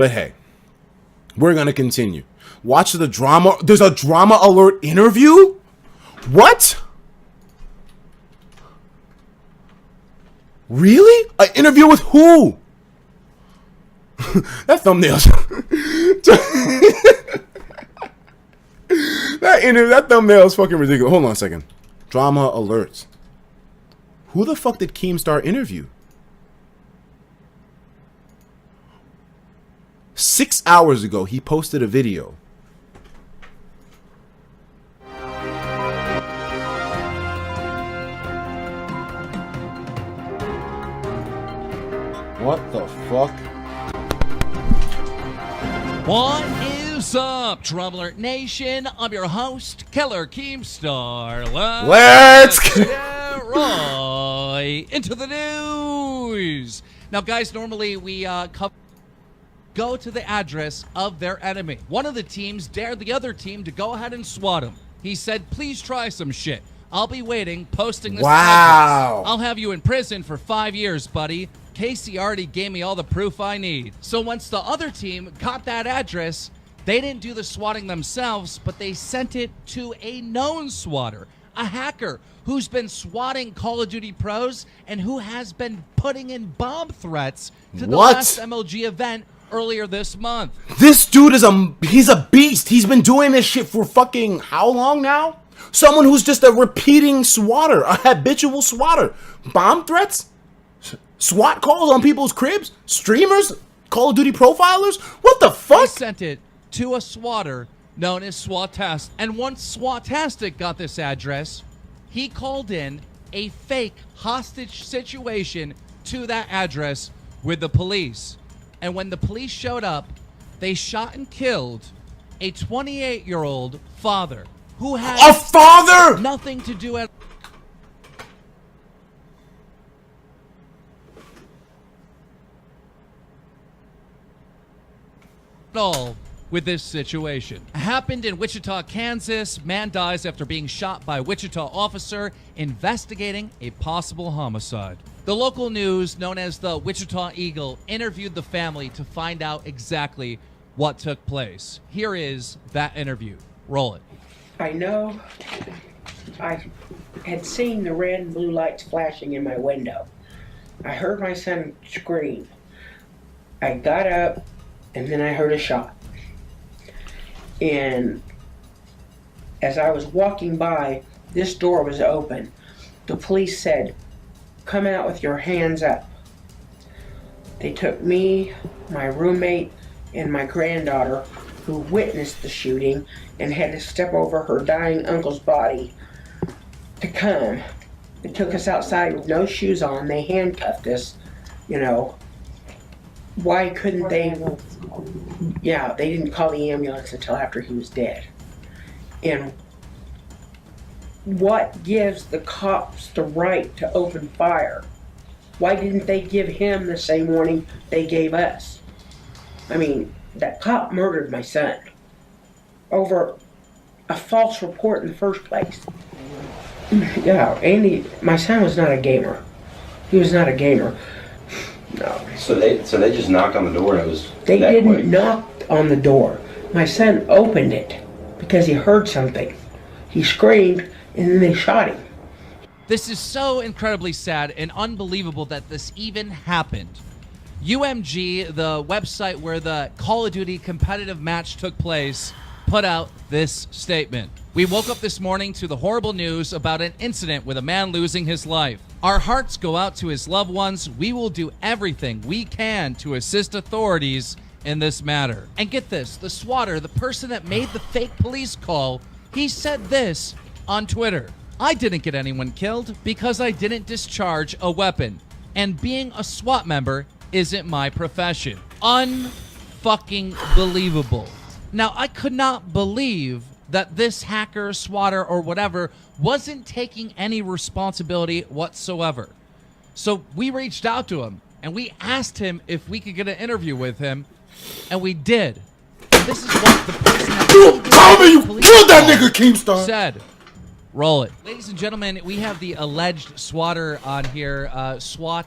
But hey, we're going to continue. Watch the drama. There's a drama alert interview? What? Really? An interview with who? That thumbnail's... that thumbnail is fucking ridiculous. Hold on a second. Drama alerts. Who the fuck did Keemstar interview? 6 hours ago, he posted a video. What the fuck? What is up, Trouble Alert Nation? I'm your host, Killer Keemstar. Let's get right into the news. Now, guys, normally we go to the address of their enemy. One of the teams dared the other team to go ahead and swat him. He said, please try some shit. I'll be waiting, posting this address. I'll have you in prison for 5 years, buddy. Casey already gave me all the proof I need. So once the other team got that address, they didn't do the swatting themselves, but they sent it to a known swatter, a hacker who's been swatting Call of Duty pros and who has been putting in bomb threats to the last MLG event earlier this month. This dude he's a beast. He's been doing this shit for fucking how long now? Someone who's just a repeating swatter, a habitual swatter. Bomb threats? SWAT calls on people's cribs? Streamers? Call of Duty profilers? What the fuck? They sent it to a swatter known as Swattastic. And once Swattastic got this address, he called in a fake hostage situation to that address with the police. And when the police showed up, they shot and killed a 28-year-old father who had nothing to do at all with this situation. Happened in Wichita, Kansas. Man dies after being shot by a Wichita officer investigating a possible homicide. The local news, known as the Wichita Eagle, interviewed the family to find out exactly what took place. Here is that interview. Roll it. I know I had seen the red and blue lights flashing in my window. I heard my son scream. I got up, and then I heard a shot. And as I was walking by, this door was open. The police said, "Come out with your hands up." They took me, my roommate, and my granddaughter, who witnessed the shooting and had to step over her dying uncle's body, to come. They took us outside with no shoes on. They handcuffed us, you know. Why couldn't they? Yeah, they didn't call the ambulance until after he was dead. And what gives the cops the right to open fire? Why didn't they give him the same warning they gave us? I mean, that cop murdered my son over a false report in the first place. Yeah, Andy, my son was not a gamer. He was not a gamer. No. So they just knocked on the door and it was. They didn't knock on the door. My son opened it because he heard something. He screamed and then they shot him. This is so incredibly sad and unbelievable that this even happened. UMG, the website where the Call of Duty competitive match took place, put out this statement. We woke up this morning to the horrible news about an incident with a man losing his life. Our hearts go out to his loved ones. We will do everything we can to assist authorities in this matter. And get this, the swatter, the person that made the fake police call, he said this on Twitter. I didn't get anyone killed because I didn't discharge a weapon. And being a SWAT member isn't my profession. Unfucking believable. Now, I could not believe that this hacker, swatter, or whatever wasn't taking any responsibility whatsoever. So we reached out to him, and we asked him if we could get an interview with him, and we did. And this is what the person that you killed that nigga, Keemstar said. Roll it. Ladies and gentlemen, we have the alleged swatter on here. SWAT.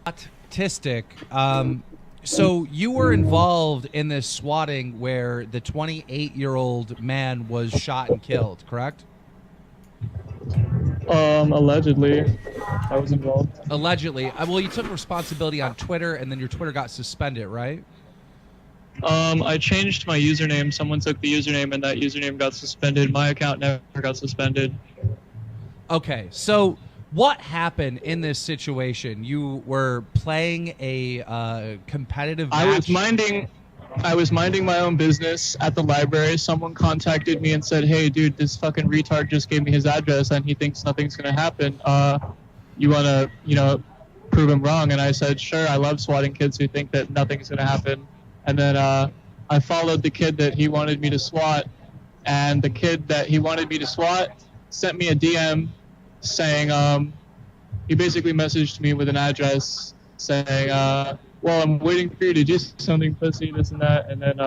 Statistic. So you were involved in this swatting where the 28-year-old man was shot and killed, correct? Allegedly, I was involved. Allegedly. Well, you took responsibility on Twitter, and then your Twitter got suspended, right? I changed my username. Someone took the username, and that username got suspended. My account never got suspended. Okay, so what happened in this situation? You were playing a competitive match? I was minding my own business at the library. Someone contacted me and said, "Hey, dude, this fucking retard just gave me his address, and he thinks nothing's gonna happen. You wanna, prove him wrong?" And I said, "Sure. I love swatting kids who think that nothing's gonna happen." And then I followed the kid that he wanted me to swat, and the kid that he wanted me to swat sent me a DM saying, he basically messaged me with an address saying, well, I'm waiting for you to do something, pussy, this and that. And then,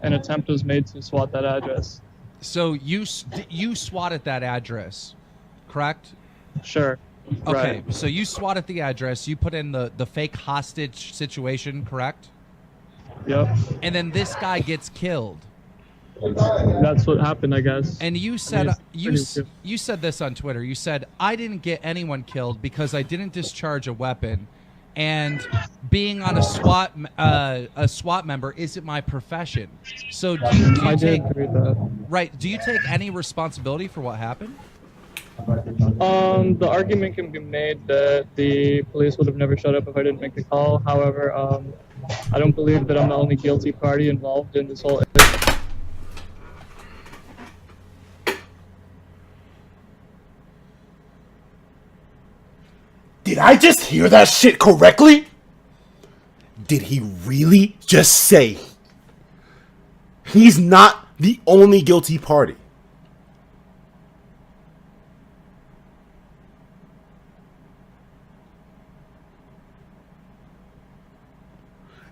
an attempt was made to swat that address. So you swatted that address, correct? Sure. Okay, Right. so you swatted the address, you put in the fake hostage situation, correct? Yep. And then this guy gets killed. That's what happened, I guess. And you said you said this on Twitter. You said, "I didn't get anyone killed because I didn't discharge a weapon, and being on a SWAT member isn't my profession." So do you I take did read that. right? Do you take any responsibility for what happened? The argument can be made that the police would have never showed up if I didn't make the call. However, I don't believe that I'm the only guilty party involved in this whole. Did I just hear that shit correctly? Did he really just say he's not the only guilty party?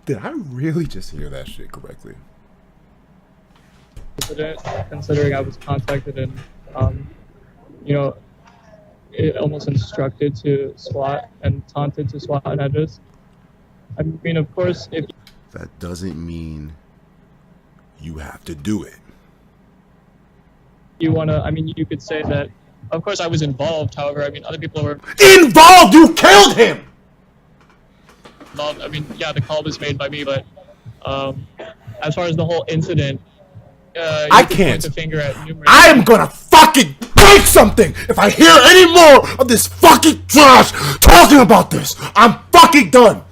Did I really just hear that shit correctly? Considering I was contacted and, it almost instructed to SWAT and taunted to SWAT an address. I mean, of course, if That doesn't mean you have to do it. you want to, I mean, you could say that, of course, I was involved. However, I mean, other people were Involved! You killed him! involved. I mean, yeah, the call was made by me, but as far as the whole incident, I could can't. point the finger at numerous. I am gonna fucking break something if I hear any more of this fucking trash talking about this. I'm fucking done.